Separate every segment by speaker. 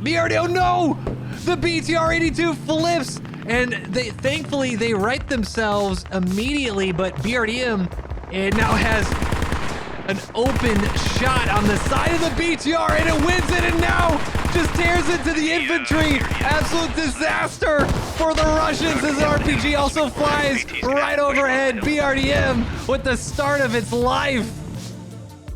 Speaker 1: BRD, oh no! The BTR 82 flips, and thankfully they right themselves immediately, but BRDM, it now has an open shot on the side of the BTR, and it wins it, and now just tears into the infantry. Absolute disaster for the Russians as RPG also flies right overhead. BRDM with the start of its life.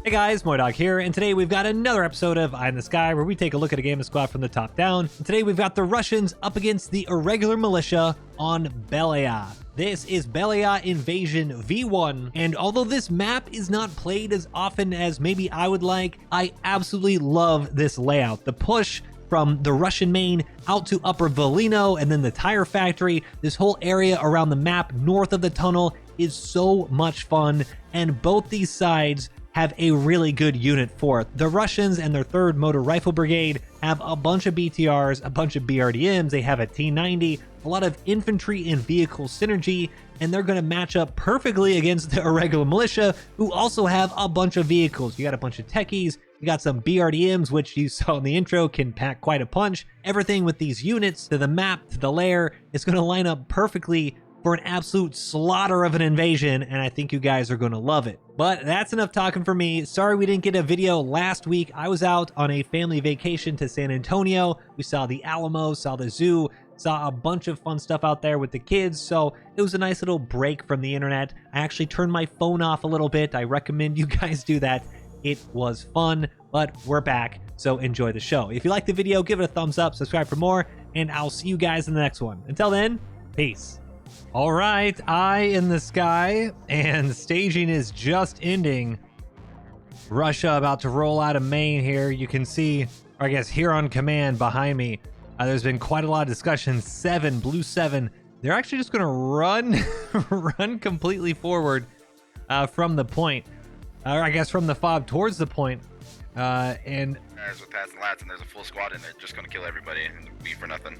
Speaker 1: Hey guys, MoiDawg here, and today we've got another episode of Eye in the Sky where we take a look at a game of squad from the top down. And today we've got the Russians up against the irregular militia on Belaya. This is Belaya Invasion V1, and although this map is not played as often as maybe I would like, I absolutely love this layout. The push from the Russian main out to Upper Volino and then the tire factory, this whole area around the map north of the tunnel is so much fun, and both these sides have a really good unit for it. The Russians and their 3rd Motor Rifle Brigade have a bunch of BTRs, a bunch of BRDMs, they have a T90, a lot of infantry and vehicle synergy, and they're going to match up perfectly against the irregular militia, who also have a bunch of vehicles. You got a bunch of techies, you got some BRDMs, which you saw in the intro can pack quite a punch. Everything with these units, to the map, to the lair, is going to line up perfectly for an absolute slaughter of an invasion, and I think you guys are going to love it. But that's enough talking for me. Sorry we didn't get a video last week. I was out on a family vacation to San Antonio. We saw the Alamo, saw the zoo, saw a bunch of fun stuff out there with the kids, so it was a nice little break from the internet. I actually turned my phone off a little bit. I recommend you guys do that. It was fun, but we're back, so enjoy the show. If you liked the video, give it a thumbs up, subscribe for more, and I'll see you guys in the next one. Until then, peace. All right, Eye in the Sky, and staging is just ending. Russia about to roll out of main here. You can see, or I guess here on command behind me, there's been quite a lot of discussion. Blue 7, they're actually just going to run, run completely forward from the point, or I guess from the fob towards the point. And
Speaker 2: guys with Pats and Lats, and there's a full squad in there, just going to kill everybody and be for nothing.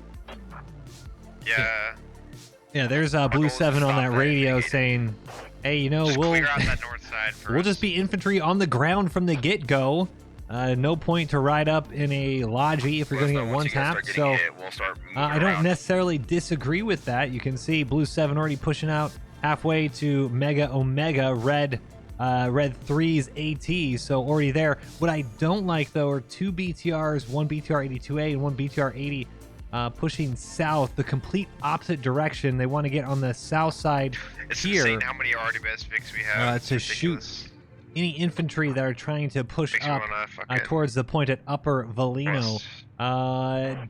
Speaker 1: Yeah, there's Blue 7 on that radio saying, hey, you know, we'll just be infantry on the ground from the get-go. No point to ride up in a Logi if we're going to get one tap. So I don't necessarily disagree with that. You can see Blue 7 already pushing out halfway to Mega Omega, Red 3's AT, so already there. What I don't like, though, are 2 BTRs, one BTR 82A and one BTR 80. Pushing south, the complete opposite direction. They want to get on the south side
Speaker 3: it's
Speaker 1: here.
Speaker 3: Insane how many RDBS Vics we have.
Speaker 1: To shoot any infantry that are trying to push up towards the point at Upper Volino.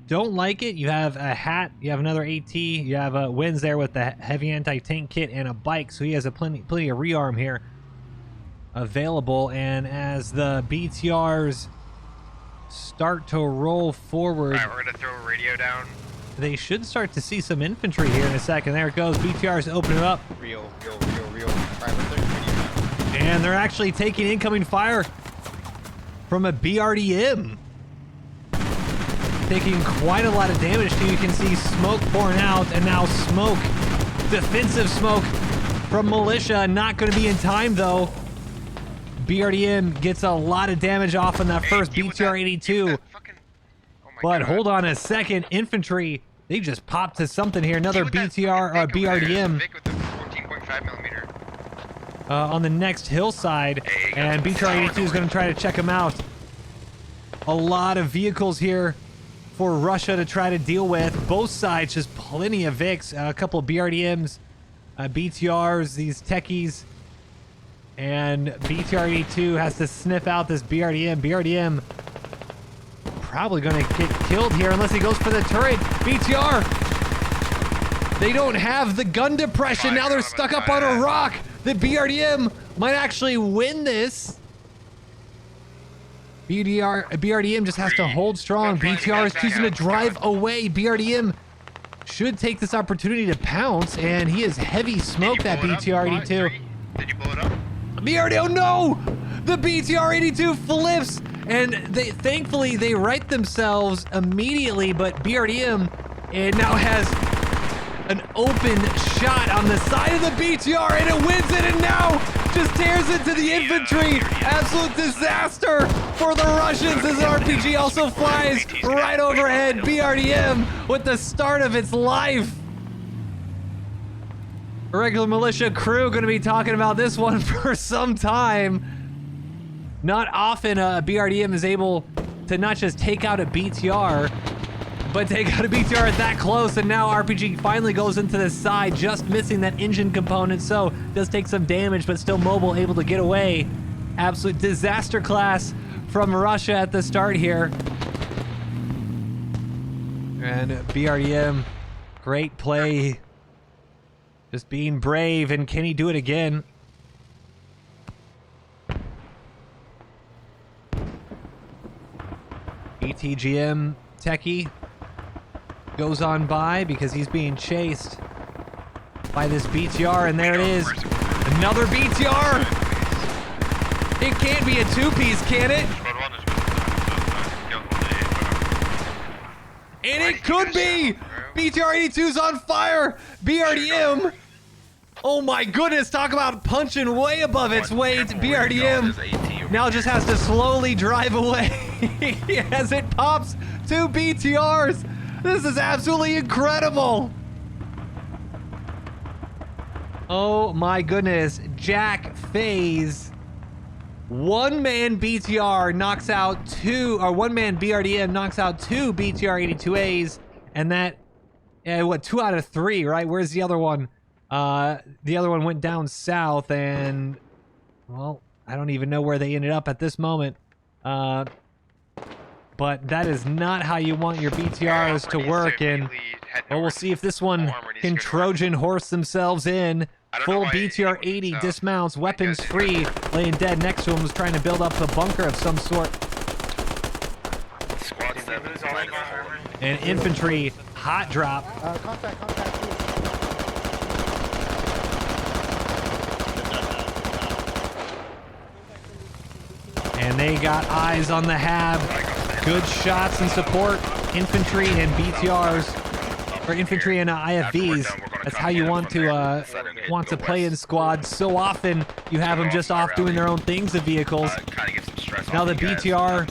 Speaker 1: Don't like it. You have a hat, you have another AT, you have a Wins there with the heavy anti-tank kit and a bike, so he has a plenty of rearm here available. And as the BTRs start to roll forward,
Speaker 3: alright, we're gonna throw a radio down.
Speaker 1: They should start to see some infantry here in a second. There it goes. BTR's opening it up.
Speaker 4: Real.
Speaker 1: And they're actually taking incoming fire from a BRDM. Taking quite a lot of damage too. You can see smoke pouring out, and now smoke, defensive smoke from Militia. Not going to be in time though. BRDM gets a lot of damage off on that first BTR 82. But hold on a second, infantry, they just popped to something here. Another BTR or BRDM on the next hillside, and BTR 82 is going to try to check him out. A lot of vehicles here for Russia to try to deal with. Both sides, just plenty of Vics, a couple of BRDMs, BTRs, these techies. And BTR 82 has to sniff out this BRDM. BRDM probably going to get killed here unless he goes for the turret. BTR, they don't have the gun depression. Now they're stuck up on a rock. The BRDM might actually win this. BRDM just has to hold strong. BTR is choosing to drive away. BRDM should take this opportunity to pounce, and he is heavy smoke, that BTR 82.
Speaker 3: Did you blow it up?
Speaker 1: BRD, oh no! The BTR 82 flips, and thankfully they right themselves immediately, but BRDM, it now has an open shot on the side of the BTR, and it wins it, and now just tears into the infantry. Absolute disaster for the Russians as an RPG also flies right overhead. BRDM with the start of its life. A regular militia crew going to be talking about this one for some time. Not often BRDM is able to not just take out a BTR, but take out a BTR that close, and now RPG finally goes into the side, just missing that engine component, so does take some damage, but still mobile, able to get away. Absolute disaster class from Russia at the start here. And BRDM, great play. Just being brave, and can he do it again? ETGM Techie goes on by because he's being chased by this BTR, and there it is. Another BTR! It can't be a two-piece, can it? And it could be! BTR-82's on fire! BRDM! Oh my goodness, talk about punching way above its weight. BRDM now just has to slowly drive away as it pops two BTRs. This is absolutely incredible. Oh my goodness. Jack Phase. One-man BTR knocks out two, or one-man BRDM knocks out two BTR-82As, and that, what, 2 out of 3, right? Where's the other one? The other one went down south, and, well, I don't even know where they ended up at this moment. But that is not how you want your BTRs to work, and well, we'll see if this one can Trojan horse themselves in. Full BTR 80 dismounts, weapons free, laying dead next to him, was trying to build up a bunker of some sort.
Speaker 2: Squad 7 is
Speaker 1: And infantry, hot drop.
Speaker 4: Contact.
Speaker 1: And they got eyes on the hab. Good shots and support. Infantry and BTRs, or infantry and IFVs. That's how you want to play in squads. So often you have them just off doing their own things, the vehicles. Now the BTR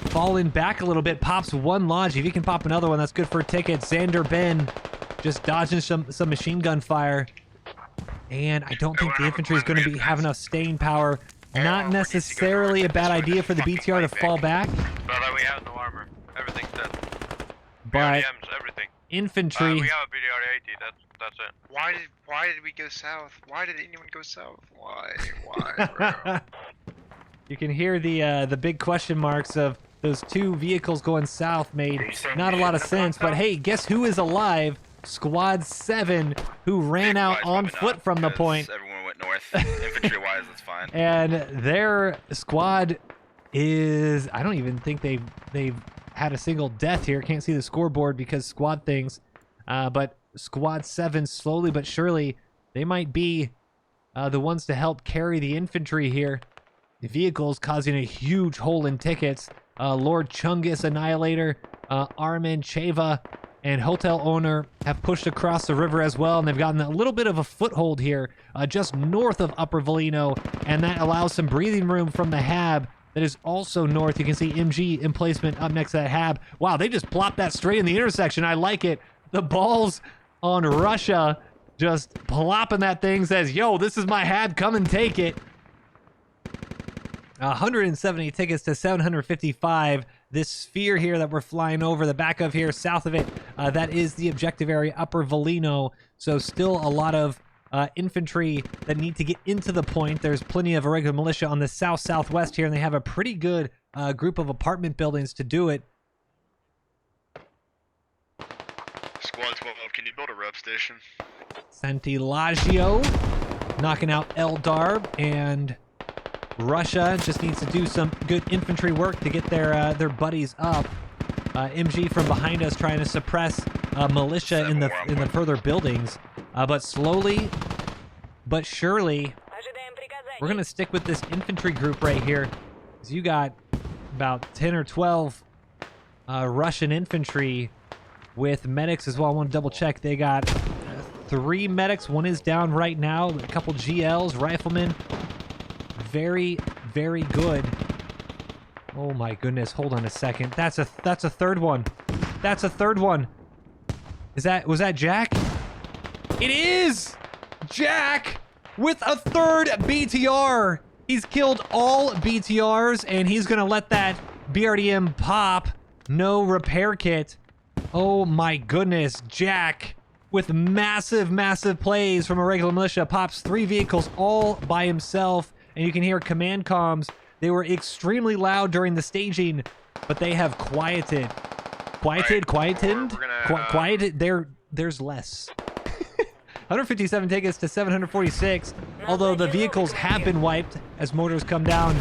Speaker 1: falling back a little bit, pops one lodge. If he can pop another one, that's good for tickets. Xander Ben just dodging some machine gun fire. And I don't think the infantry is going to have enough staying power. Not necessarily a bad idea for the BTR to fall back.
Speaker 3: But we have no armor. Everything's dead.
Speaker 1: But
Speaker 3: everything.
Speaker 1: Infantry.
Speaker 3: We have a BTR 80. That's it. Why did we go south? Why did anyone go south? Why, bro?
Speaker 1: You can hear the big question marks of those two vehicles going south made not a lot of sense. But hey, guess who is alive? Squad 7, who ran out on foot from the point.
Speaker 2: Everyone went north. Infantry-wise, that's fine.
Speaker 1: And their squad is, I don't even think they've had a single death here. Can't see the scoreboard because squad things. But Squad 7, slowly but surely, they might be the ones to help carry the infantry here. The vehicles causing a huge hole in tickets. Lord Chungus, Annihilator, Armin, Cheva, and Hotel Owner have pushed across the river as well, and they've gotten a little bit of a foothold here just north of Upper Volino, and that allows some breathing room from the hab that is also north. You can see MG emplacement up next to that hab. Wow, they just plopped that straight in the intersection. I like it. The balls on Russia, just plopping that thing, says, yo, this is my hab, come and take it. 170 tickets to 755. This sphere here that we're flying over the back of here, south of it, that is the objective area, Upper Volino. So still a lot of infantry that need to get into the point. There's plenty of irregular militia on the south-southwest here, and they have a pretty good group of apartment buildings to do it.
Speaker 3: Squad 12, can you build a rep station?
Speaker 1: Santilagio knocking out Eldarb, and Russia just needs to do some good infantry work to get their buddies up. MG from behind us trying to suppress militia in the further buildings, but slowly but surely we're gonna stick with this infantry group right here, because you got about 10 or 12 Russian infantry with medics as well. I want to double check. They got 3 medics. One is down right now. A couple GLs, riflemen. Very, very good. Oh my goodness, hold on a second. That's a third one. That's a third one. Was that Jack? It is! Jack with a third BTR. He's killed all BTRs and he's gonna let that BRDM pop. No repair kit. Oh my goodness, Jack with massive, massive plays from a regular militia pops 3 vehicles all by himself, and you can hear command comms. They were extremely loud during the staging, but they have quieted. Quieted? There's less. 157 take us to 746, although the vehicles have been wiped as mortars come down.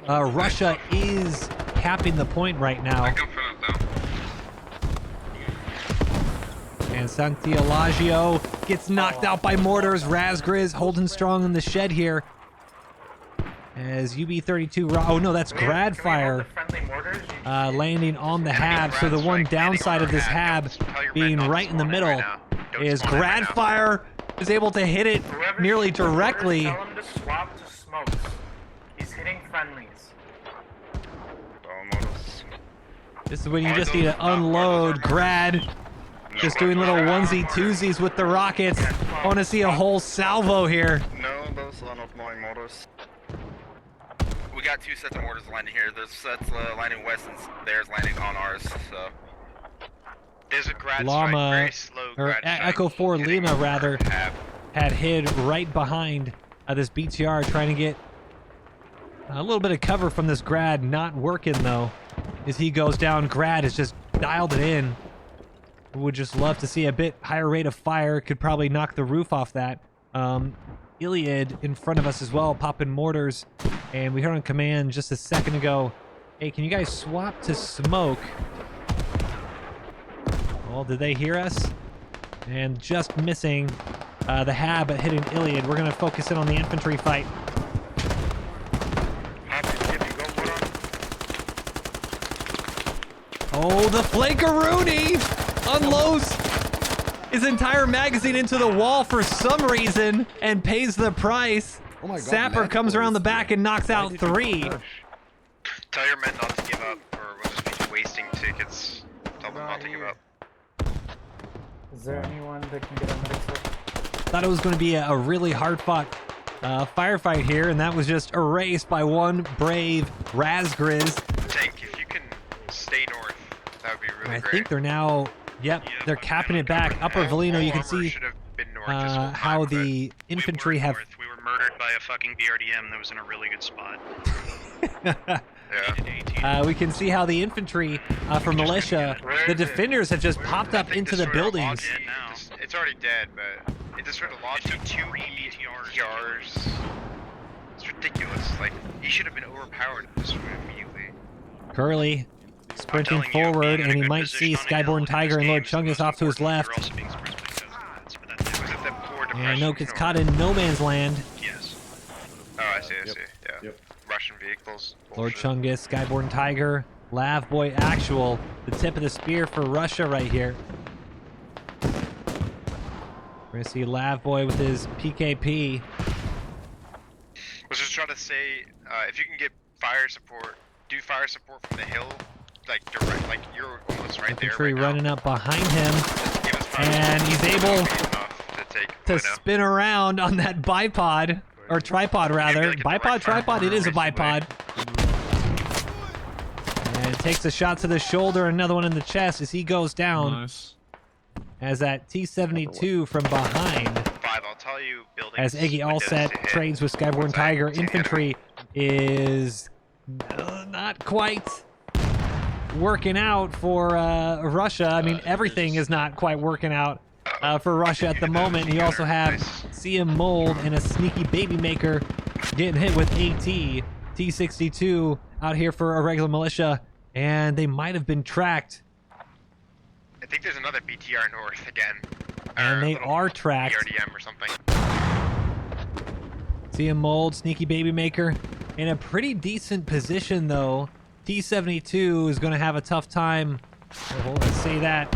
Speaker 1: Russia is capping the point right now. And Santialagio gets knocked out by mortars. Razgriz holding strong in the shed here. As UB-32, oh no, that's grad fire landing on the hab. So the one downside of this hab being right in the middle is grad fire is able to hit it nearly directly.
Speaker 4: Tell him to swap to smokes. He's hitting friendlies.
Speaker 1: This is when you just need to unload. Grad just doing little onesie-twosies with the rockets. I want to see a whole salvo here.
Speaker 2: No, those are not my mortars. We got 2 sets of mortars landing here. There's sets landing west and theirs landing on ours, so.
Speaker 3: There's a grad
Speaker 1: Llama,
Speaker 3: strike, very slow
Speaker 1: or
Speaker 3: grad strike
Speaker 1: Echo 4
Speaker 3: hitting
Speaker 1: Lima rather,
Speaker 3: hab.
Speaker 1: had hid right behind this BTR, trying to get a little bit of cover from this grad. Not working though. As he goes down, grad has just dialed it in. Would just love to see a bit higher rate of fire. Could probably knock the roof off that. Iliad in front of us as well, popping mortars. And we heard on command just a second ago, hey, can you guys swap to smoke? Well, did they hear us? And just missing the hab at hitting Iliad. We're going to focus in on the infantry fight. Oh, the flankaroonie unloads his entire magazine into the wall for some reason and pays the price.
Speaker 5: Oh my God,
Speaker 1: Sapper comes around the back and knocks out 3.
Speaker 3: Tell your men not to give up, or we'll just be wasting tickets. Tell them not to give up.
Speaker 4: Is there anyone that can get a medic switch?
Speaker 1: Thought it was going to be a really hard-fought firefight here, and that was just erased by one brave Razgriz.
Speaker 3: Tank, if you can stay north, that would be really great.
Speaker 1: I think they're now, yep, they're capping it back. Upper Valino, you can see how the infantry have...
Speaker 6: We were murdered by a fucking BRDM that was in a really good spot.
Speaker 1: We can see how the infantry from militia, the defenders have just popped up into the buildings.
Speaker 3: It's already dead, but it just sort of lost 2 BTRs. It's ridiculous. Like, he should have been overpowered this way immediately.
Speaker 1: Curly sprinting forward, and he might see Skyborn Tiger and Lord Chungus off to his left. And Noak gets caught in no man's land.
Speaker 3: Yes. Oh, I see, yeah.
Speaker 5: Yep.
Speaker 3: Russian vehicles.
Speaker 1: Lord Chungus, Skyborn Tiger, Lav Boy Actual, the tip of the spear for Russia right here. We're gonna see Lav Boy with his PKP.
Speaker 3: I was just trying to say, if you can get fire support, do fire support from the hill, like direct, like you're almost right there.
Speaker 1: Infantry
Speaker 3: right
Speaker 1: running up behind him,
Speaker 3: give us fire
Speaker 1: and
Speaker 3: support.
Speaker 1: he's able to
Speaker 3: take
Speaker 1: spin around on that bipod, or tripod rather. Bipod, tripod, it is a bipod. And takes a shot to the shoulder, another one in the chest as he goes down.
Speaker 7: Nice.
Speaker 1: As that T-72 from behind.
Speaker 3: I'll tell you,
Speaker 1: as Iggy Allset trades with Skyborn Tiger, infantry is not quite working out for Russia. I mean, everything is not quite working out for Russia at the moment. You also have CM Mold and a sneaky baby maker getting hit with AT. T-62 out here for a regular militia, and they might have been tracked.
Speaker 3: I think there's another BTR north again.
Speaker 1: And they are tracked.
Speaker 3: BRDM or something.
Speaker 1: CM Mold, sneaky baby maker, in a pretty decent position though. T-72 is going to have a tough time. Oh, let's see that.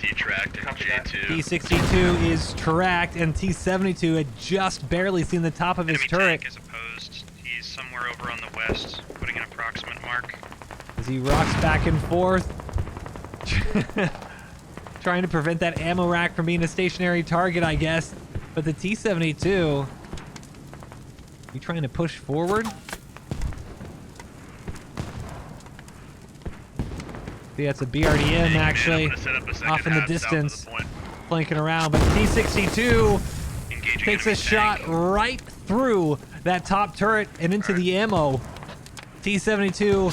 Speaker 5: T-tracked and J2.
Speaker 1: T62 is tracked, and T72 had just barely seen the top of his
Speaker 6: Enemy
Speaker 1: turret
Speaker 6: tank is opposed. He's somewhere over on the west, putting an approximate mark.
Speaker 1: as he rocks back and forth, trying to prevent that ammo rack from being a stationary target, I guess. But the T72, you trying to push forward? See, that's a BRDM actually, off in the distance, flanking around. But T62 takes a shot right through that top turret and into the ammo. T72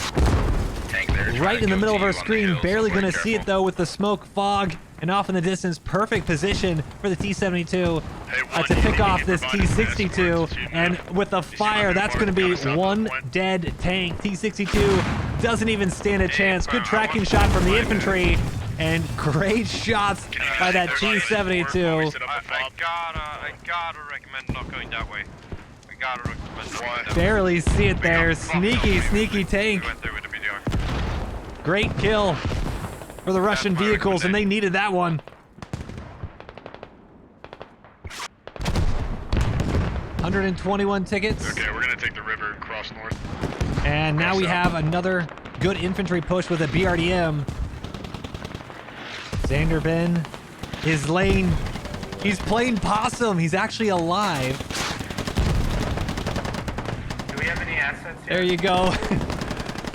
Speaker 1: right in the middle of our screen, barely going to see it though with the smoke fog, and off in the distance, perfect position for the T72 to pick off this T62, and with the fire, that's going to be one dead tank. T62 doesn't even stand a chance. Good tracking shot from the infantry, and great shots by that T72.
Speaker 3: I gotta recommend not going that way. I gotta recommend not going that way.
Speaker 1: Barely see it there. Sneaky, sneaky tank.
Speaker 3: We went there with the BTR.
Speaker 1: Great kill for the Russian vehicles, and they needed that one. 121 tickets.
Speaker 5: Okay, we're gonna take the river and cross north.
Speaker 1: And now we have another good infantry push with a BRDM. Zanderben is laying. He's playing possum. He's actually alive.
Speaker 4: Do we have any assets here?
Speaker 1: There you go.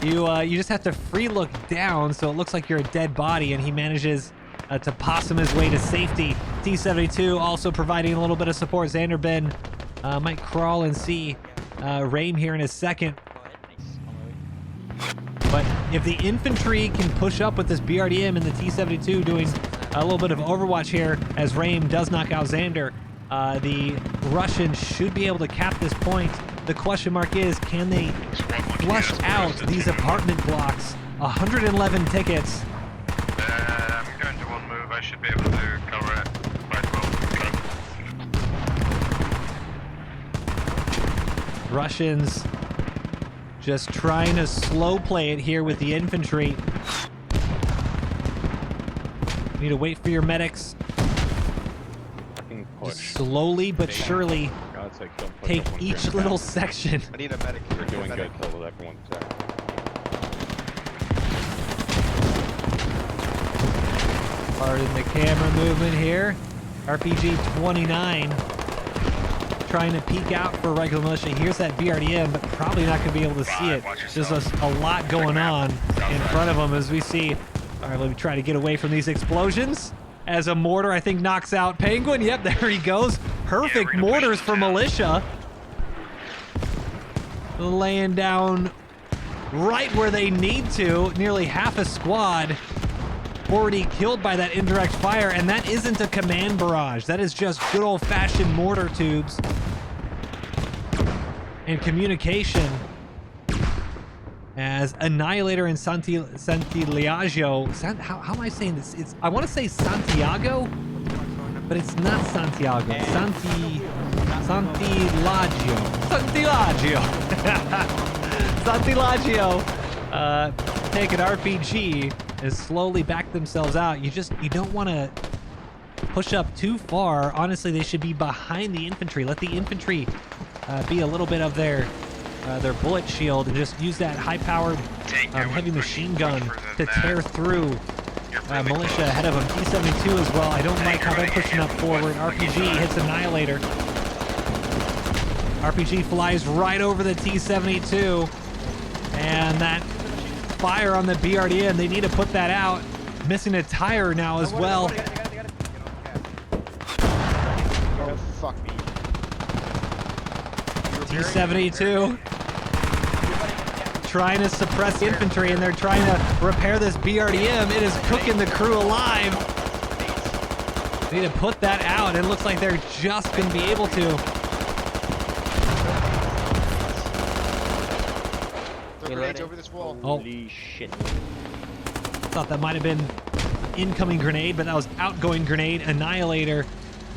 Speaker 1: You just have to free look down so it looks like you're a dead body, and he manages to possum his way to safety. T72 also providing a little bit of support. Zanderben might crawl and see Raim here in a second. But if the infantry can push up with this BRDM and the T72 doing a little bit of overwatch here as Raim does knock out Xander, the Russians should be able to cap this point. The question mark is, can they flush out these apartment blocks? 111 tickets.
Speaker 3: I'm going to one move. I should be able to cover it quite well.
Speaker 1: Russians just trying to slow play it here with the infantry. Need to wait for your medics. Just slowly but surely take each little section.
Speaker 7: I need a medic. You're doing good till everyone's there.
Speaker 1: Pardon the camera movement here. RPG 29 trying to peek out for regular militia. Here's that BRDM, but probably not going to be able to see it. There's a lot going on in front of them as we see. All right, let me try to get away from these explosions. As a mortar, I think, knocks out Penguin. Yep, there he goes. Perfect mortars for militia. Laying down right where they need to. Nearly half a squad already killed by that indirect fire, and that isn't a command barrage. That is just good old-fashioned mortar tubes and communication. As Annihilator and Santiago, how am I saying this? I want to say Santiago, but it's not Santiago. Santilagio. Take an RPG and slowly back themselves out. You don't want to push up too far. Honestly, they should be behind the infantry. Let the infantry be a little bit of their bullet shield, and just use that high-powered heavy machine gun to tear through militia ahead of them. T72 as well. I don't like how they're pushing up forward. RPG hits Annihilator. RPG flies right over the T72, and that fire on the BRDM, they need to put that out. Missing a tire now as well.
Speaker 7: Oh, fuck me.
Speaker 1: T72 trying to suppress the infantry, and they're trying to repair this BRDM. It is cooking the crew alive. They need to put that out. It looks like they're just going to be able to.
Speaker 7: Grenades over this wall.
Speaker 1: Holy shit. Thought that might have been incoming grenade, but that was outgoing grenade. Annihilator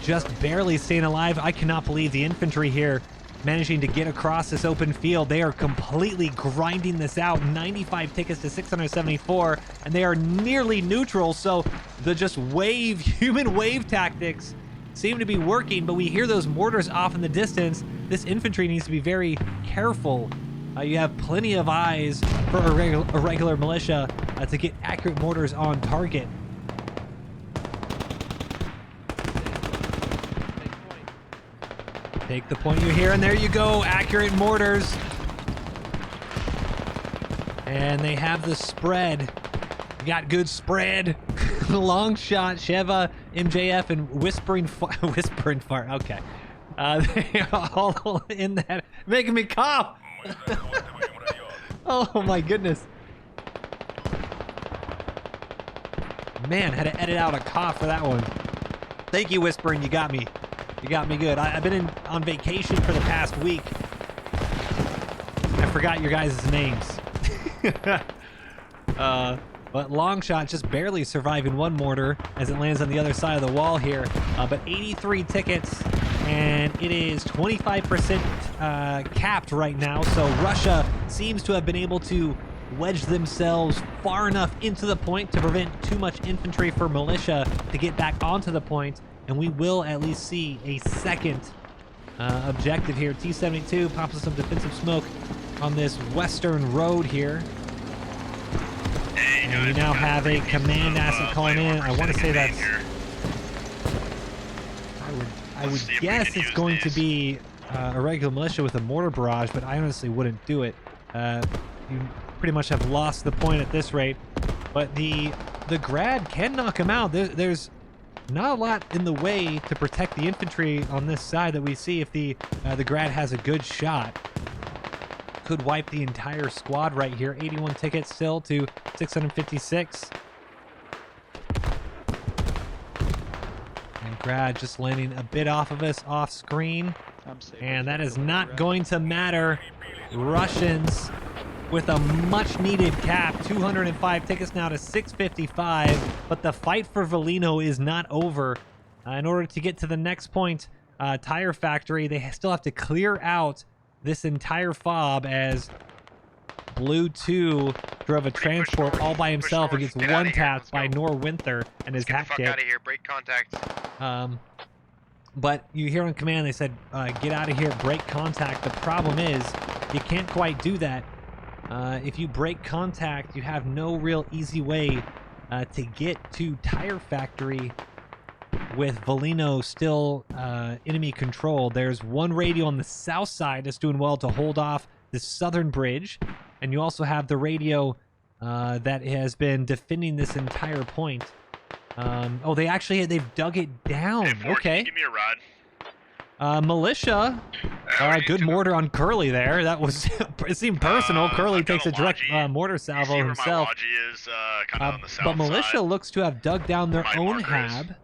Speaker 1: just barely staying alive. I cannot believe the infantry here managing to get across this open field. They are completely grinding this out. 95 tickets to 674, and they are nearly neutral. So the just human wave tactics seem to be working, but we hear those mortars off in the distance. This infantry needs to be very careful. You have plenty of eyes for a regular militia to get accurate mortars on target. Take the point you hear, and there you go, accurate mortars. And they have the spread. You got good spread. Long shot, Sheva, MJF, and Whispering Fart. Okay. They are all in that, making me cough. Oh my goodness. Man, had to edit out a cough for that one. Thank you, Whispering, you got me. You got me good. I've been on vacation for the past week. I forgot your guys' names. But Longshot just barely surviving one mortar as it lands on the other side of the wall here. But 83 tickets, and it is 25% capped right now. So Russia seems to have been able to wedge themselves far enough into the point to prevent too much infantry for militia to get back onto the point. And we will at least see a second objective here. T-72 pops some defensive smoke on this western road here. And we now have a command asset calling in. I want to say that's... I would guess it's going to be a regular militia with a mortar barrage, but I honestly wouldn't do it. You pretty much have lost the point at this rate. But the Grad can knock him out. There's not a lot in the way to protect the infantry on this side that we see if the Grad has a good shot. Could wipe the entire squad right here. 81 tickets still to 656. And Grad just landing a bit off of us off screen. And that is not going to matter. Russians with a much needed cap, 205 tickets now to 655, but the fight for Volino is not over. In order to get to the next point, Tire Factory, they still have to clear out this entire fob as Blue 2 drove a transport all by himself and gets one-tapped by Norwinter and his hack kit.
Speaker 3: Get the fuck out of here, break contact.
Speaker 1: But you hear on command, they said, get out of here, break contact. The problem is, you can't quite do that. If you break contact, you have no real easy way to get to Tire Factory with Volino still enemy control. There's one radio on the south side that's doing well to hold off the southern bridge, and you also have the radio that has been defending this entire point. Oh, they've dug it down.
Speaker 5: Hey, Ford,
Speaker 1: okay.
Speaker 5: can you give me a rod?
Speaker 1: Militia, good mortar on Curly there. That was, it seemed personal. Curly takes a direct mortar salvo himself.
Speaker 5: Is, on the south
Speaker 1: but Militia
Speaker 5: side.
Speaker 1: looks to have dug down their own
Speaker 5: marker is.
Speaker 1: hab.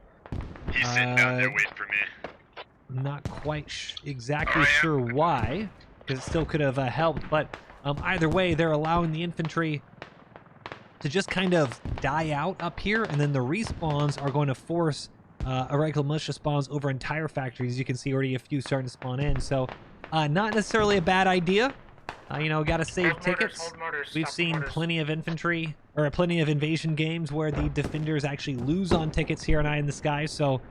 Speaker 5: He's sitting down there waiting for me.
Speaker 1: Not quite exactly sure why, because it still could have helped. But either way, they're allowing the infantry to just kind of die out up here, and then the respawns are going to force irregular militia spawns over entire factories. You can see already a few starting to spawn in, so not necessarily a bad idea. You know, gotta save tickets. We've seen plenty of infantry, or plenty of invasion games where the defenders actually lose on tickets here in Eye in the Sky, so,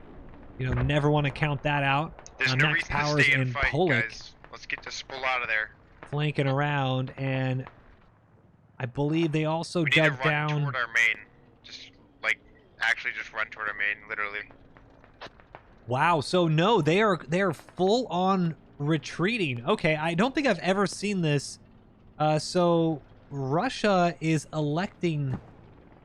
Speaker 1: you know, never want to count that out.
Speaker 3: There's no
Speaker 1: Max
Speaker 3: reason
Speaker 1: Powers
Speaker 3: to stay and
Speaker 1: and
Speaker 3: fight,
Speaker 1: Polik
Speaker 3: guys. Let's get this spool out of there.
Speaker 1: flanking around, and I believe they also
Speaker 3: We need to
Speaker 1: dug
Speaker 3: run
Speaker 1: down.
Speaker 3: toward our main. Just, like, actually just run toward our main, literally.
Speaker 1: Wow, so no, they are full on retreating. Okay, I don't think I've ever seen this. So Russia is electing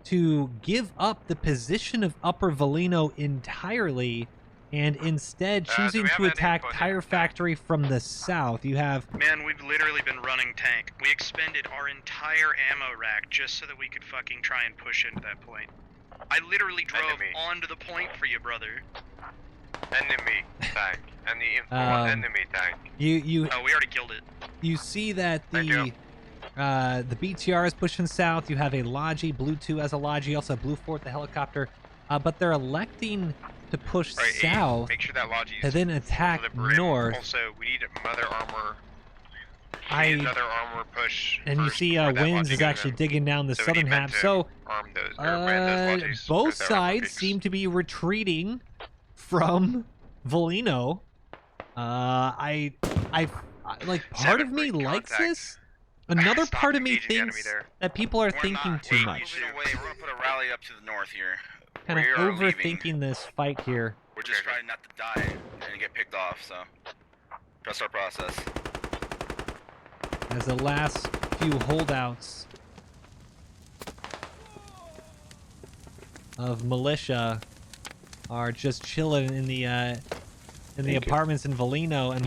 Speaker 1: to give up the position of Upper Volino entirely and instead choosing
Speaker 3: we have
Speaker 1: to
Speaker 3: any
Speaker 1: attack
Speaker 3: info here?
Speaker 1: Tire Factory from the south. You have
Speaker 6: Man, we've literally been running tank. We expended our entire ammo rack just so that we could fucking try and push into that point. I literally drove
Speaker 3: Enemy.
Speaker 6: onto the point for you, brother.
Speaker 3: Enemy tank. Info enemy tank.
Speaker 1: you
Speaker 6: Oh, we already killed it.
Speaker 1: you see that
Speaker 3: Thank you.
Speaker 1: the BTR is pushing south. You have a Logi, Blue 2 as a Logi, also Blue Fort, the helicopter. But they're electing to push
Speaker 3: Alright,
Speaker 1: south
Speaker 3: make sure that Logi's
Speaker 1: and then attack
Speaker 3: full to the brim.
Speaker 1: north.
Speaker 3: Also, we need another armor.
Speaker 1: I
Speaker 3: Another armor push.
Speaker 1: and you
Speaker 3: first
Speaker 1: see
Speaker 3: before that
Speaker 1: Winds
Speaker 3: Logi
Speaker 1: is
Speaker 3: goes
Speaker 1: actually
Speaker 3: in.
Speaker 1: digging down the
Speaker 3: So we
Speaker 1: southern
Speaker 3: need men
Speaker 1: half.
Speaker 3: to
Speaker 1: So
Speaker 3: arm those, or man those Logis
Speaker 1: both
Speaker 3: with our
Speaker 1: sides
Speaker 3: rockets.
Speaker 1: seem to be retreating from Volino. I like part of me likes this. Another
Speaker 3: Stop
Speaker 1: part of me
Speaker 3: engaging the enemy
Speaker 1: thinks
Speaker 3: there.
Speaker 1: that people are
Speaker 2: We're
Speaker 1: thinking
Speaker 2: not
Speaker 1: too
Speaker 2: moving
Speaker 1: much.
Speaker 2: away. We're gonna put a rally up to the north here.
Speaker 1: Kind of
Speaker 2: We are leaving.
Speaker 1: overthinking this fight here.
Speaker 2: We're just trying not to die and get picked off, so trust our process.
Speaker 1: As the last few holdouts of Militia are just chilling in the apartments in Volino, and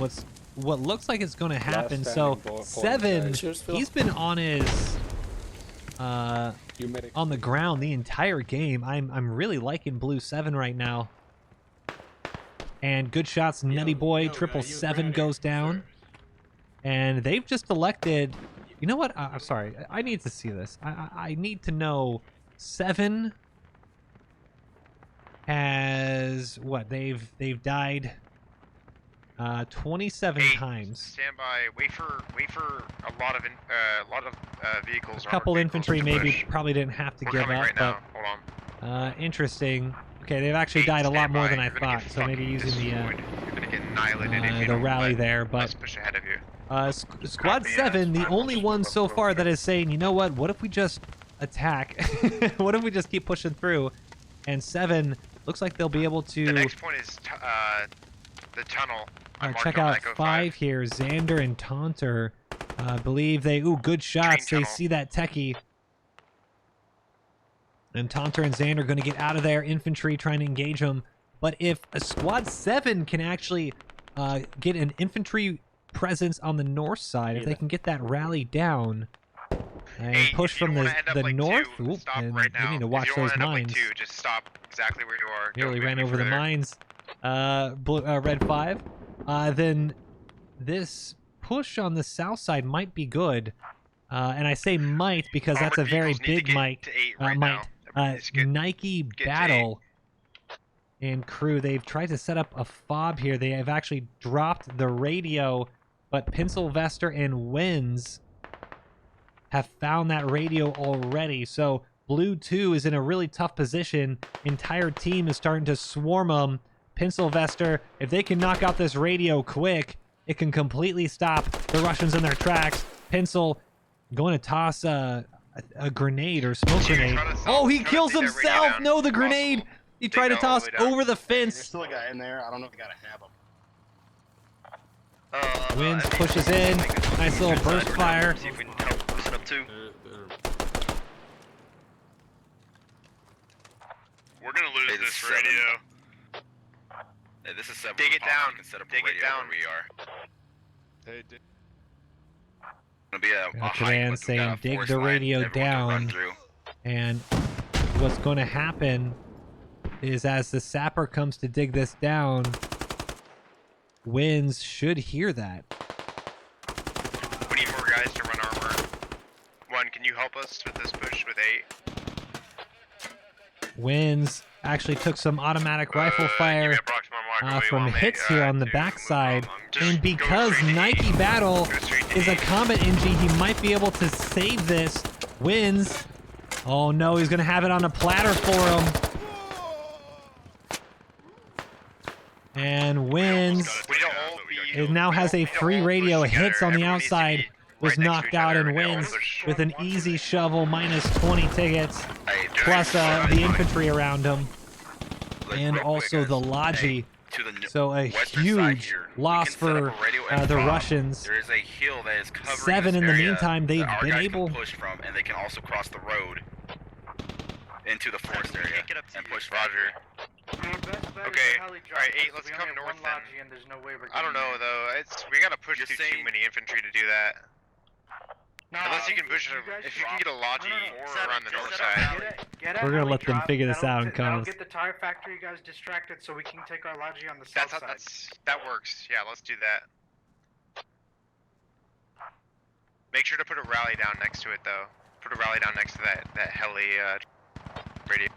Speaker 1: what looks like it's going to happen. So Seven, he's been on his on the ground the entire game. I'm really liking Blue 7 right now. And good shots, Nutty Boy, 777 goes down. And they've just elected, you know what? I'm sorry, I need to see this. I need to know. 7 has what? They've died 27 times.
Speaker 3: Stand by. Wait for a lot of vehicles.
Speaker 1: A couple
Speaker 3: armored
Speaker 1: infantry
Speaker 3: vehicles to
Speaker 1: maybe
Speaker 3: push.
Speaker 1: probably didn't have to
Speaker 3: We're
Speaker 1: give
Speaker 3: coming
Speaker 1: up,
Speaker 3: right now.
Speaker 1: but
Speaker 3: Hold on.
Speaker 1: interesting. Okay, they've actually died a lot more than I thought, so maybe using
Speaker 3: You're gonna get annihilated if you
Speaker 1: the
Speaker 3: don't
Speaker 1: rally
Speaker 3: let
Speaker 1: there,
Speaker 3: us
Speaker 1: but
Speaker 3: push ahead of you.
Speaker 1: Squad 7, the only one so far that is saying, you know what if we just attack? What if we just keep pushing through? And 7 looks like they'll be able to
Speaker 3: The next point is the tunnel.
Speaker 1: check out 5 here. Xander and Taunter, believe they, good shots. They
Speaker 3: tunnel.
Speaker 1: see that techie. And Taunter and Xander going to get out of there. Infantry trying to engage them. But if a Squad 7 can actually get an infantry presence on the north side, if they can get that rally down and
Speaker 3: Hey,
Speaker 1: push
Speaker 3: if you
Speaker 1: from
Speaker 3: don't
Speaker 1: the,
Speaker 3: wanna end up
Speaker 1: the
Speaker 3: like
Speaker 1: north,
Speaker 3: two, stop
Speaker 1: and
Speaker 3: right
Speaker 1: they
Speaker 3: now.
Speaker 1: need to
Speaker 3: If
Speaker 1: watch
Speaker 3: you don't
Speaker 1: those
Speaker 3: wanna end up like
Speaker 1: mines.
Speaker 3: two, just stop exactly where you are. Don't
Speaker 1: Nearly
Speaker 3: move
Speaker 1: ran
Speaker 3: any
Speaker 1: over the
Speaker 3: further.
Speaker 1: mines. Red 5. Then this push on the south side might be good. And I say might because that's a
Speaker 3: Armored
Speaker 1: very
Speaker 3: vehicles need to
Speaker 1: big
Speaker 3: get
Speaker 1: might.
Speaker 3: to 8 right
Speaker 1: Might.
Speaker 3: now. Just get-
Speaker 1: Nike
Speaker 3: to
Speaker 1: Battle and crew, they've tried to set up a fob here. They have actually dropped the radio, but Pencilvester and Winds have found that radio already. So Blue 2 is in a really tough position. Entire team is starting to swarm them. Pencilvester, if they can knock out this radio quick, it can completely stop the Russians in their tracks. Pencil going to toss a grenade or smoke grenade. Oh, he kills himself! No, the grenade! He tried to toss over the
Speaker 8: There's
Speaker 1: fence.
Speaker 8: still a guy in there. I don't know if we gotta have him.
Speaker 1: Winds pushes in. Nice little burst fire.
Speaker 2: See if we can help loosen up too.
Speaker 5: We're gonna lose
Speaker 2: Hey, this
Speaker 5: this
Speaker 2: is
Speaker 5: radio.
Speaker 2: Hey, this is 7.
Speaker 3: Dig it down.
Speaker 2: Set up a
Speaker 3: Dig it
Speaker 2: radio
Speaker 3: down.
Speaker 2: where we are.
Speaker 7: Hey, dude.
Speaker 2: Gonna be a
Speaker 1: Got
Speaker 2: hike,
Speaker 1: Command
Speaker 2: but we got
Speaker 1: saying,
Speaker 2: a
Speaker 1: dig
Speaker 2: forest
Speaker 1: the
Speaker 2: line
Speaker 1: radio
Speaker 2: everyone can run
Speaker 1: down.
Speaker 2: through.
Speaker 1: And what's going to happen is as the sapper comes to dig this down, Winds should hear that.
Speaker 3: We need more guys to run armor. 1, can you help us with this push with 8?
Speaker 1: Winds actually took some automatic rifle
Speaker 3: Give me
Speaker 1: fire
Speaker 3: approximate mark of what you
Speaker 1: from
Speaker 3: want me,
Speaker 1: hits here on the
Speaker 3: to
Speaker 1: backside.
Speaker 3: move on. Just
Speaker 1: And
Speaker 3: go
Speaker 1: because
Speaker 3: straight to
Speaker 1: Nike
Speaker 3: 8.
Speaker 1: Battle
Speaker 3: Go straight to
Speaker 1: is a
Speaker 3: 8.
Speaker 1: combat NG, he might be able to save this. Winds. Oh no, he's going to have it on a platter for him. And Winds.
Speaker 3: We need to all be-
Speaker 1: It now has a
Speaker 3: we need to
Speaker 1: free
Speaker 3: all
Speaker 1: radio.
Speaker 3: push together.
Speaker 1: Hits on the
Speaker 3: Everyone needs to
Speaker 1: outside.
Speaker 3: be
Speaker 1: Was
Speaker 3: right next to
Speaker 1: knocked
Speaker 3: each
Speaker 1: out
Speaker 3: other.
Speaker 1: and
Speaker 3: We all
Speaker 1: Wins
Speaker 3: push.
Speaker 1: with an easy shovel, minus 20 tickets,
Speaker 2: Hey,
Speaker 1: plus the infantry around him,
Speaker 2: like,
Speaker 1: and
Speaker 2: real quick,
Speaker 1: also the
Speaker 2: guys.
Speaker 1: Logi.
Speaker 2: To the
Speaker 1: So a
Speaker 2: western side
Speaker 1: huge
Speaker 2: here, we
Speaker 1: loss
Speaker 2: can set up
Speaker 1: for
Speaker 2: a radio and
Speaker 1: the
Speaker 2: fob.
Speaker 1: Russians.
Speaker 2: There is a hill that is covering
Speaker 1: 7
Speaker 2: this
Speaker 1: in the
Speaker 2: area
Speaker 1: meantime, they've
Speaker 2: that our
Speaker 1: been
Speaker 2: guys
Speaker 1: able-
Speaker 2: can push from, and they can also cross the road into the forest area and push Roger.
Speaker 3: Okay, alright, 8, let's come north then. I don't know though, we gotta push
Speaker 2: You're
Speaker 3: through too
Speaker 2: saying-
Speaker 3: many infantry to do that. Unless you can push, if you can get a Logi around the north side.
Speaker 1: We're gonna let them figure this out in
Speaker 4: That'll
Speaker 1: comms.
Speaker 4: get the tire factory guys distracted so we can take our Logi on the south side.
Speaker 3: That works, yeah, let's do that. Make sure to put a rally down next to it though. Put a rally down next to that heli radio.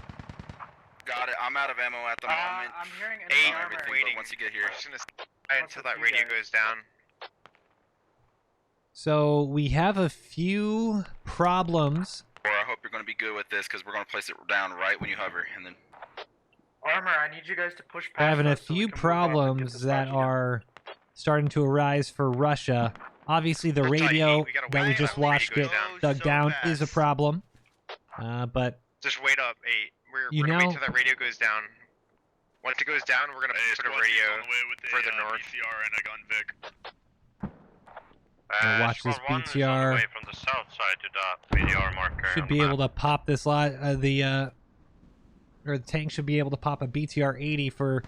Speaker 2: Got it. I'm out of ammo at the moment.
Speaker 4: I'm hearing
Speaker 3: Hey,
Speaker 4: enemy armor.
Speaker 3: waiting.
Speaker 2: Once you get here.
Speaker 3: I'm just gonna until that radio goes down.
Speaker 1: So we have a few problems.
Speaker 2: Or I hope you're going to be good with this because we're going to place it down right when you hover, and then.
Speaker 4: Armor, I need you guys to push past.
Speaker 1: We're having a
Speaker 4: us so we
Speaker 1: few
Speaker 4: can move on and get
Speaker 1: problems
Speaker 4: this
Speaker 1: that
Speaker 4: fight going.
Speaker 1: are starting to arise for Russia. Obviously, the
Speaker 3: We'll tell you,
Speaker 1: radio
Speaker 3: we gotta
Speaker 1: that we
Speaker 3: wait
Speaker 1: just
Speaker 3: till that radio
Speaker 1: watched
Speaker 3: goes
Speaker 1: get
Speaker 3: down.
Speaker 1: dug
Speaker 6: So
Speaker 1: down
Speaker 6: fast.
Speaker 1: is a problem. But
Speaker 3: Just wait up. Hey, we're
Speaker 1: You
Speaker 3: gonna
Speaker 1: know-
Speaker 3: wait till that radio goes down. Once it goes down, we're gonna
Speaker 5: Hey,
Speaker 3: put a
Speaker 5: squad
Speaker 3: radio
Speaker 5: on the way with a,
Speaker 3: further north.
Speaker 5: BTR and a gun Vic.
Speaker 1: Gonna watch this
Speaker 5: Squad 1 is on the
Speaker 1: BTR.
Speaker 5: way from the south side to the BTR marker.
Speaker 1: should be able to pop this lot. Or the tank should be able to pop a BTR 80 for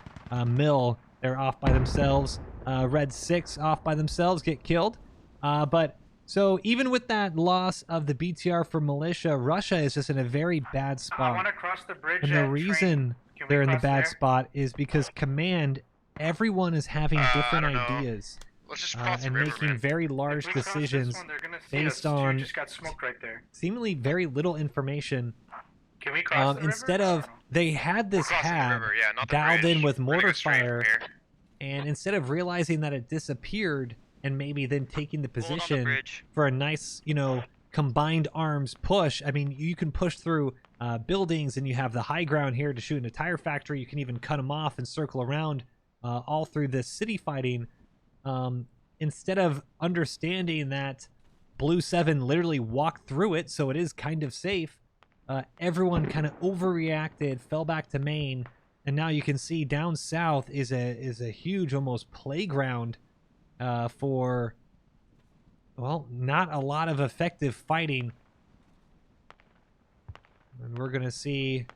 Speaker 1: Mill. They're off by themselves. Red 6 off by themselves, get killed. But so even with that loss of the BTR for Militia, Russia is just in a very bad
Speaker 4: I want
Speaker 1: spot.
Speaker 4: to cross the bridge.
Speaker 1: And the
Speaker 4: at
Speaker 1: reason
Speaker 4: Can we
Speaker 1: they're in the
Speaker 4: cross
Speaker 1: bad
Speaker 4: there?
Speaker 1: spot is because Command, everyone is having different
Speaker 3: I don't know.
Speaker 1: ideas
Speaker 3: Let's just cross the
Speaker 1: and
Speaker 3: river,
Speaker 1: making
Speaker 3: man.
Speaker 1: very
Speaker 4: If
Speaker 1: large
Speaker 4: we cross this
Speaker 1: decisions
Speaker 4: one, they're gonna see
Speaker 1: based
Speaker 4: us.
Speaker 1: on
Speaker 4: Dude just got smoked right there.
Speaker 1: seemingly very little information.
Speaker 4: Can we cross the river?
Speaker 1: Instead
Speaker 4: I
Speaker 1: of,
Speaker 4: don't know.
Speaker 1: they had
Speaker 3: We're
Speaker 1: this
Speaker 3: crossing the
Speaker 1: hab
Speaker 3: river, yeah, not the
Speaker 1: dialed
Speaker 3: bridge.
Speaker 1: in with
Speaker 3: We're gonna
Speaker 1: mortar
Speaker 3: go straight from
Speaker 1: fire,
Speaker 3: here.
Speaker 1: and instead of realizing that it disappeared and maybe then taking the
Speaker 6: Hold on the
Speaker 1: position
Speaker 6: bridge.
Speaker 1: for a nice, combined arms push. I mean, you can push through buildings, and you have the high ground here to shoot in a tire factory. You can even cut them off and circle around all through this city fighting. Instead of understanding that Blue 7 literally walked through it, so it is kind of safe, everyone kind of overreacted, fell back to main, and now you can see down south is a huge almost playground for, well, not a lot of effective fighting. And we're gonna see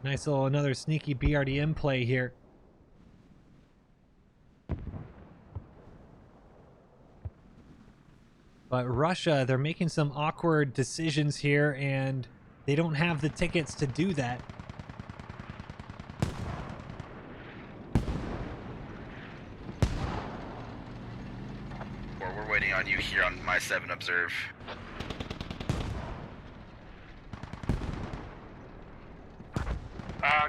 Speaker 1: nice little another sneaky BRDM play here. But Russia, they're making some awkward decisions here, and they don't have the tickets to do that.
Speaker 2: Or we're waiting on you here on my 7 observe.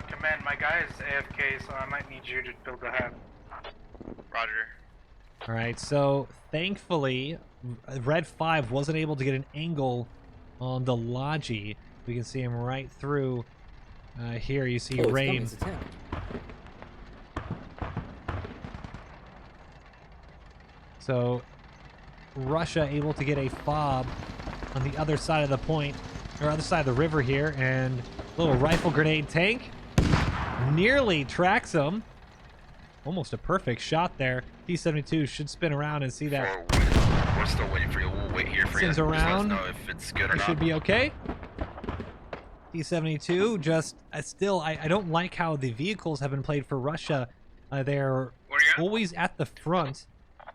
Speaker 4: Command, my guy is AFK, so I might need you to build a hab.
Speaker 3: Roger.
Speaker 1: All right, so thankfully, Red 5 wasn't able to get an angle on the Logi. We can see him right through here. You see Rain. So Russia able to get a fob on the other side of the point, or other side of the river here, and little rifle grenade tank nearly tracks him. Almost a perfect shot there. T-72 should spin around and see that.
Speaker 2: We're still waiting for you. We'll wait here for
Speaker 1: Spins
Speaker 2: you. Just let us
Speaker 1: around.
Speaker 2: know if it's good or
Speaker 1: It
Speaker 2: not.
Speaker 1: should be okay. T-72 just still, I don't like how the vehicles have been played for Russia. They're always at the front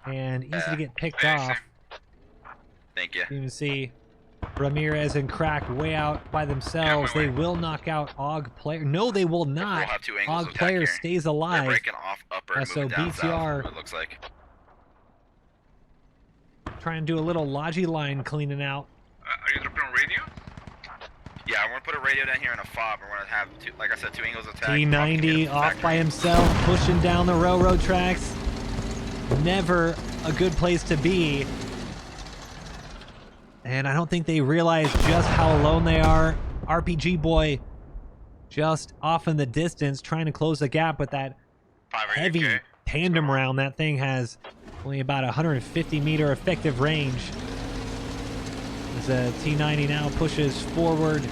Speaker 1: and easy to get picked off.
Speaker 2: Thank you.
Speaker 1: You can see Ramirez and Crack way out by themselves. They will knock out AUG player. No, they will not.
Speaker 2: We'll have 2 angles
Speaker 1: AUG
Speaker 2: of
Speaker 1: player
Speaker 2: attack here.
Speaker 1: stays
Speaker 2: They're
Speaker 1: alive.
Speaker 2: breaking off upper and
Speaker 1: So
Speaker 2: moving down
Speaker 1: BTR
Speaker 2: south, it looks like.
Speaker 1: Trying to do a little Logi line cleaning out.
Speaker 5: Are you dropping on radio?
Speaker 2: Yeah, we're gonna put a radio down here and a fob. We're gonna have 2, like I said, 2 angles of attack.
Speaker 1: T90 off by himself, pushing down the railroad tracks. Never a good place to be. And I don't think they realize just how alone they are. RPG Boy just off in the distance trying to close the gap with that heavy tandem round. That thing has only about 150 meter effective range. As a T90 now pushes forward.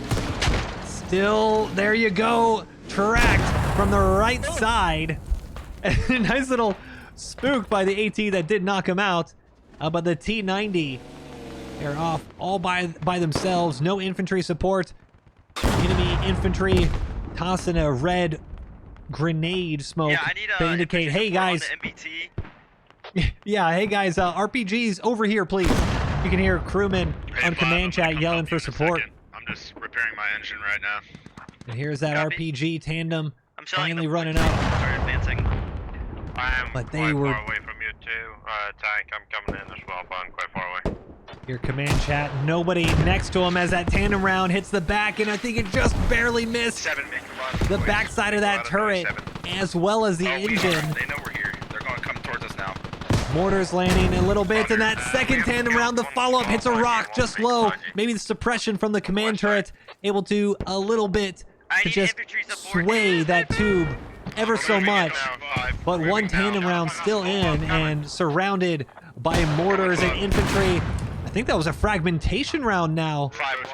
Speaker 1: Still, there you go. Tracked from the right side. Nice little spook by the AT that did knock him out. But the T90, they're off all by themselves. No infantry support. Enemy infantry tossing a red grenade smoke
Speaker 6: Yeah, I need
Speaker 1: to indicate, hey guys.
Speaker 6: MBT.
Speaker 1: Yeah, hey guys, RPGs over here, please. You can hear crewmen
Speaker 5: Hey,
Speaker 1: on
Speaker 5: Bob,
Speaker 1: command
Speaker 5: I'm gonna
Speaker 1: chat
Speaker 5: come
Speaker 1: yelling
Speaker 5: help
Speaker 1: for
Speaker 5: you in a
Speaker 1: support.
Speaker 5: second. I'm just repairing my engine right now.
Speaker 1: And here's that
Speaker 6: Copy.
Speaker 1: RPG tandem
Speaker 6: I'm selling
Speaker 1: finally
Speaker 6: the
Speaker 1: running
Speaker 6: points.
Speaker 1: up.
Speaker 6: Start advancing.
Speaker 5: I am
Speaker 1: But they
Speaker 5: quite
Speaker 1: were-
Speaker 5: far away from you too. Tank, I'm coming in as well, but I'm quite far away.
Speaker 1: Your command chat, nobody next to him as that tandem round hits the back, and I think it just barely missed
Speaker 2: 7 making a run.
Speaker 1: the backside of that turret, as well as the engine.
Speaker 2: They know we're here. They're going to come towards us now.
Speaker 1: Mortars landing a little bit, and that second tandem round, the follow-up hits a rock just low. Maybe the suppression from the command turret able to a little bit to just sway that tube ever so much. But one tandem round still in and surrounded by mortars and infantry. I think that was a fragmentation round now.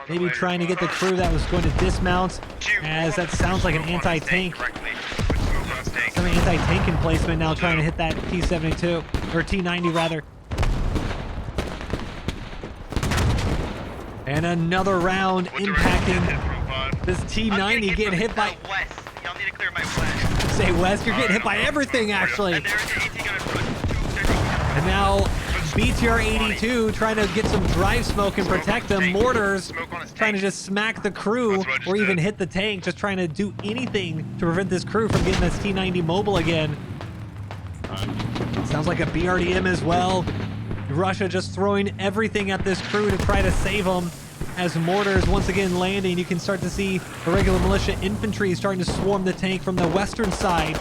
Speaker 1: Maybe trying to get the crew that was going to dismount, as that sounds like an anti-tank. Some anti-tank emplacement now trying to hit that T-72, or T-90 rather. And another round impacting this T-90 getting hit by...
Speaker 3: West. Y'all need to clear my west.
Speaker 1: Say West, you're getting hit by everything actually.
Speaker 3: And there's an AT gun in front.
Speaker 1: And now BTR 82 trying to get some drive smoke and protect them. Mortars trying to just smack the crew or even hit the tank, just trying to do anything to prevent this crew from getting this T-90 mobile again. Sounds like a BRDM as well. Russia just throwing everything at this crew to try to save them. As mortars once again landing, you can start to see the regular militia infantry starting to swarm the tank from the western side.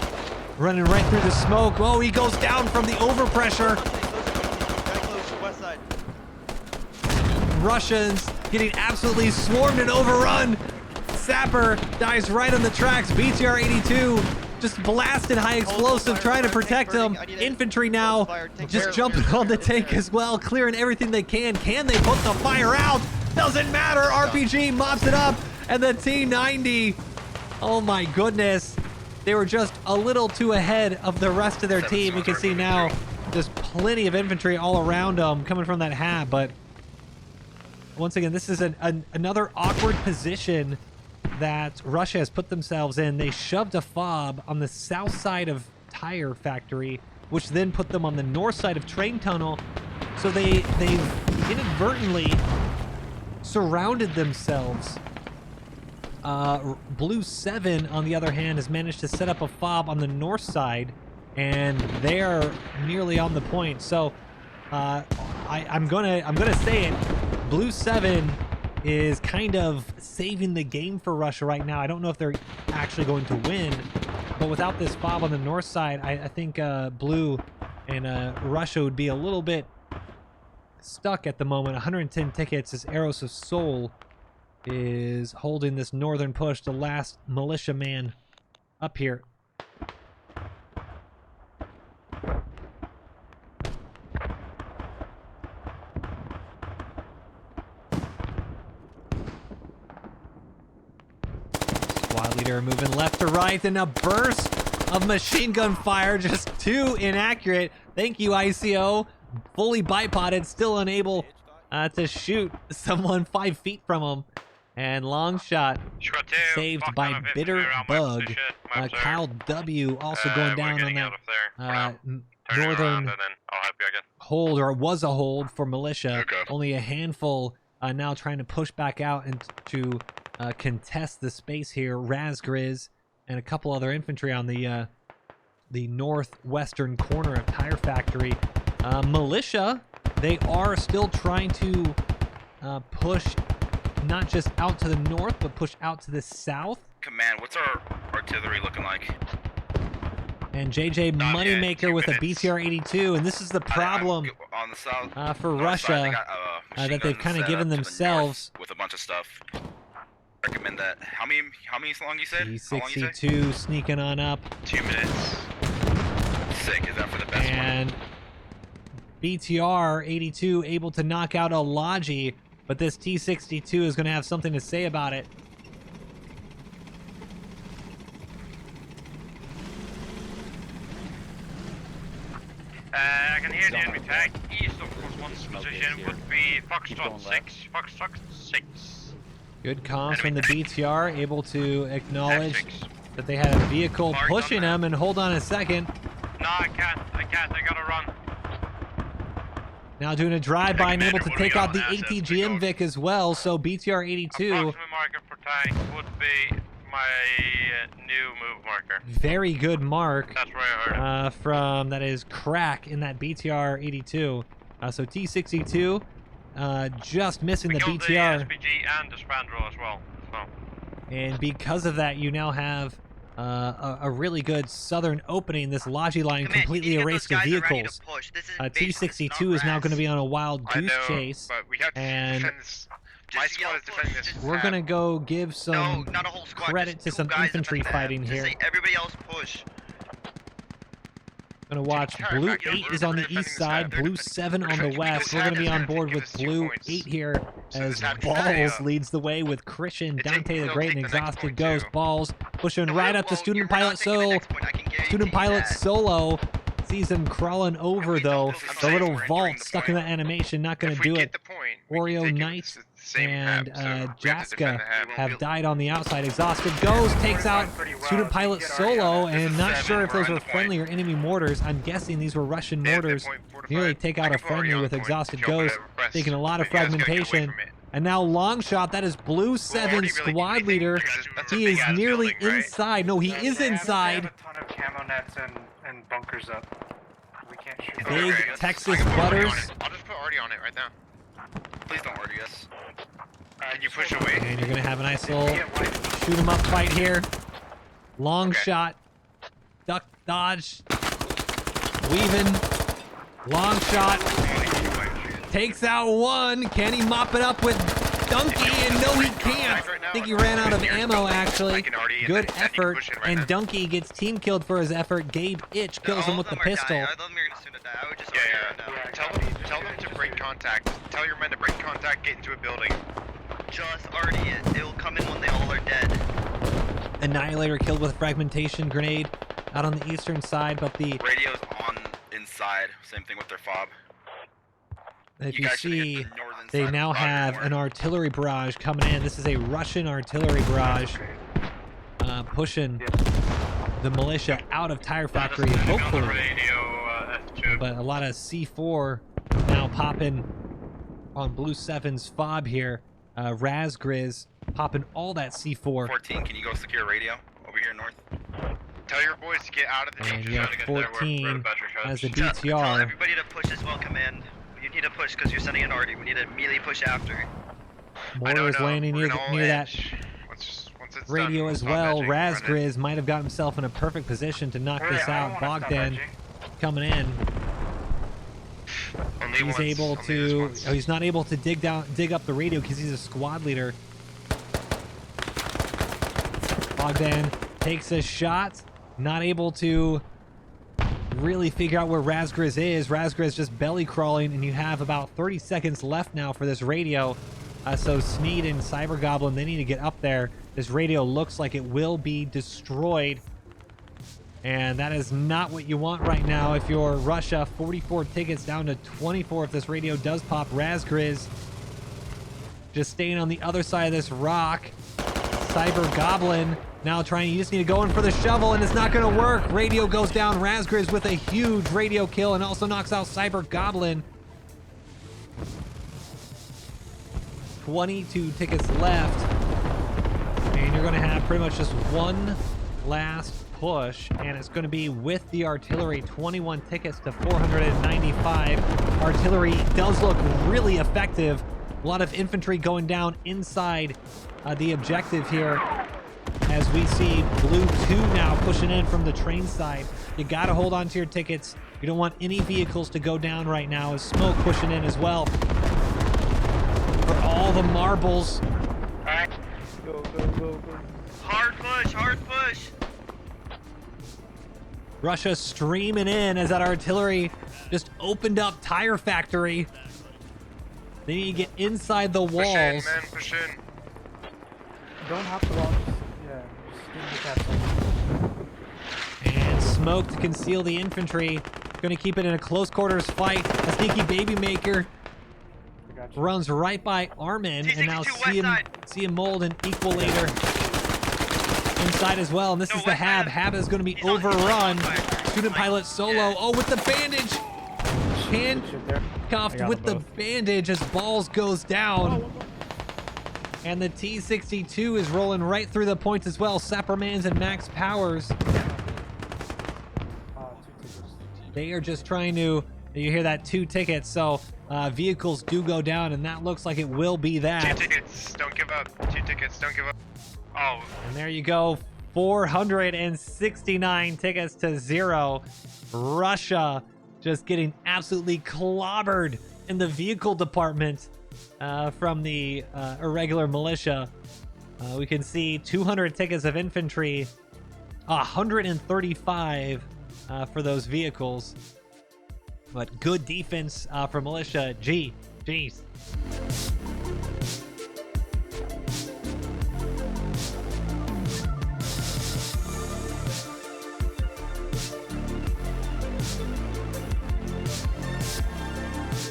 Speaker 1: Running right through the smoke. Oh, he goes down from the overpressure. Russians getting absolutely swarmed and overrun. Sapper dies right on the tracks. BTR 82 just blasted high explosive trying to protect him. Infantry now just jumping on the tank as well, clearing everything they can. Can they put the fire out? Doesn't matter. RPG mops it up, and the T-90. Oh my goodness. They were just a little too ahead of the rest of their team. You can see now just plenty of infantry all around them coming from that hab. But once again, this is another awkward position that Russia has put themselves in. They shoved a fob on the south side of Tire Factory, which then put them on the north side of Train Tunnel. So they've inadvertently surrounded themselves. Blue 7, on the other hand, has managed to set up a fob on the north side, and they're nearly on the point. So I'm gonna say it. Blue 7 is kind of saving the game for Russia right now. I don't know if they're actually going to win, but without this fob on the north side, I think Blue and Russia would be a little bit stuck at the moment. 110 tickets as AORUS of Seoul is holding this northern push, the last militia man up here. Squad leader moving left to right, and a burst of machine gun fire, just too inaccurate. Thank you, ICO. Fully bipoded, still unable to shoot someone 5 feet from him. And long shot saved by Bitter Bug. Kyle W also going down on that northern hold, or it was a hold for militia. Only a handful now trying to push back out and to contest the space here. Razgriz and a couple other infantry on the northwestern corner of Tire Factory. Militia, they are still trying to push not just out to the north, but push out to the south.
Speaker 2: Command, what's our artillery looking like?
Speaker 1: And JJ Moneymaker with a BTR 82, and this is the problem
Speaker 2: on the south,
Speaker 1: for Russia that they've kind of given themselves
Speaker 2: with a bunch of stuff. Recommend that. How many long you said?
Speaker 1: T62 sneaking on up.
Speaker 2: 2 minutes. Sick. Is that for the best
Speaker 1: and
Speaker 2: one?
Speaker 1: BTR 82 able to knock out a Logi, but this T62 is going to have something to say about it.
Speaker 5: I can hear the enemy tank east of one's position would be Foxtrot 6. Foxtrot 6.
Speaker 1: Good comms from the BTR, able to acknowledge that they had a vehicle pushing them, and hold on a second.
Speaker 5: No, I can't, I gotta run.
Speaker 1: Now doing a drive-by and able to take out the ATGM Vic as well, so BTR 82.
Speaker 5: Approximate marker for tank would be my new move marker.
Speaker 1: Very good mark.
Speaker 5: That's where I heard it.
Speaker 1: From, that is Crack in that BTR 82. So T62 just missing
Speaker 5: We
Speaker 1: the
Speaker 5: killed
Speaker 1: BTR.
Speaker 5: the SPG and the Spandrel as well. So.
Speaker 1: And because of that, you now have a really good southern opening. This Logi line completely erased the vehicles. T62 is now going to be on a wild goose chase.
Speaker 3: But we have to
Speaker 1: and
Speaker 3: defend this. My squad is defending this.
Speaker 1: we're going to go give some
Speaker 8: not a whole squad,
Speaker 1: credit
Speaker 8: just
Speaker 1: to
Speaker 8: two
Speaker 1: some
Speaker 8: guys
Speaker 1: infantry
Speaker 8: defend
Speaker 1: fighting
Speaker 8: Just
Speaker 1: here.
Speaker 8: say everybody else push.
Speaker 1: Going to watch Blue 8 is on the east side, Blue 7 on the west. We're going to be on board with Blue 8 here as Balls leads the way with Christian, Dante the Great, and Exhausted Ghost. Balls pushing right up to Student Pilot Solo. Student Pilot Solo sees him crawling over though. The little vault stuck in that animation, not going to do it. Oreo Knight and Jaska have died on the outside. Exhausted Ghost takes out Student Pilot Solo, and not sure if those were friendly or enemy mortars. I'm guessing these were Russian mortars. Nearly take out a friendly with Exhausted Ghost, taking a lot of fragmentation. And now long shot, that is Blue 7 squad leader. He is nearly inside. No, he is inside.
Speaker 4: We have a ton of camo nets and bunkers up. We can't shoot.
Speaker 1: Big Texas Butters.
Speaker 3: I'll just put Artie on it right now.
Speaker 2: Please don't argue us.
Speaker 3: Can you push away?
Speaker 1: And you're going to have a nice little shoot 'em up fight here. Long shot. Duck, dodge. Weaving. Long shot. Takes out one. Can he mop it up with Donkey? And no, he can't. I think he ran out of ammo, actually. Good effort. And Donkey gets team killed for his effort. Gabe Itch kills him with the pistol.
Speaker 8: I thought we were gonna soon to die. I would just
Speaker 3: Tell them to break contact. Tell your men to break contact, get into a building.
Speaker 8: just already it will come in when they all are dead.
Speaker 1: Annihilator killed with a fragmentation grenade out on the eastern side, but the
Speaker 2: Radio's on inside. Same thing with their fob.
Speaker 1: if
Speaker 2: You
Speaker 1: you
Speaker 2: guys should hit
Speaker 1: see,
Speaker 2: the northern
Speaker 1: they
Speaker 2: side
Speaker 1: now
Speaker 2: of the bottom
Speaker 1: have
Speaker 2: more.
Speaker 1: an artillery barrage coming in. This is a Russian artillery barrage pushing the militia out of Tire Factory, hopefully. But a lot of C4 now popping on Blue 7's fob here. Razgriz popping all that C4.
Speaker 2: 14, can you go secure radio over here north?
Speaker 3: Tell your boys to get out of the
Speaker 1: And
Speaker 3: danger
Speaker 1: you
Speaker 3: zone.
Speaker 1: have 14 as the
Speaker 8: Tell
Speaker 1: BTR.
Speaker 8: everybody to push as well, command. You need to push because you're sending an arty. We need to immediately push after.
Speaker 1: Mortar is landing near that
Speaker 3: Once it's
Speaker 1: radio
Speaker 3: done,
Speaker 1: as
Speaker 3: stop
Speaker 1: well.
Speaker 3: edging, run it.
Speaker 1: Razgriz might have got himself in a perfect position to knock this out. Bogdan coming in.
Speaker 3: Only
Speaker 1: He's
Speaker 3: once,
Speaker 1: able
Speaker 3: only
Speaker 1: to.
Speaker 3: this once.
Speaker 1: Oh, he's not able to dig up the radio because he's a squad leader. Bogdan takes a shot. Not able to really figure out where Razgriz is. Razgriz just belly crawling, and you have about 30 seconds left now for this radio. So Sneed and Cyber Goblin, they need to get up there. This radio looks like it will be destroyed. And that is not what you want right now if you're Russia. 44 tickets down to 24 if this radio does pop. Razgriz just staying on the other side of this rock. Cyber Goblin now trying, you just need to go in for the shovel, and it's not going to work. Radio goes down. Razgriz with a huge radio kill and also knocks out Cyber Goblin. 22 tickets left. And you're going to have pretty much just one last push, and it's going to be with the artillery. 21 tickets to 495. Artillery does look really effective. A lot of infantry going down inside the objective here as we see Blue 2 now pushing in from the train side. You got to hold on to your tickets. You don't want any vehicles to go down right now, as Smoke pushing in as well for all the marbles.
Speaker 8: Hard push, hard push.
Speaker 1: Russia streaming in as that artillery just opened up Tire Factory. They need to get inside the walls.
Speaker 3: Push in, man, push in.
Speaker 9: Don't have to walk. Yeah, just give me the
Speaker 1: And Smoke to conceal the infantry. Going to keep it in a close quarters fight. A sneaky baby maker runs right by Armin, and now see him mold an equalator inside as well. And this is the Hab. Hab is going to be overrun. Student Pilot Solo. Oh, with the bandage. Handcuffed with the bandage as Balls goes down. And the T62 is rolling right through the points as well. Sappermans and Max Powers. They are just trying to You hear that 2 tickets, so vehicles do go down, and that looks like it will be that.
Speaker 3: 2 tickets, don't give up. 2 tickets, don't give up. Oh,
Speaker 1: And there you go, 469 tickets to 0. Russia just getting absolutely clobbered in the vehicle department from the irregular militia. We can see 200 tickets of infantry, 135 for those vehicles. But good defense for militia. Geez.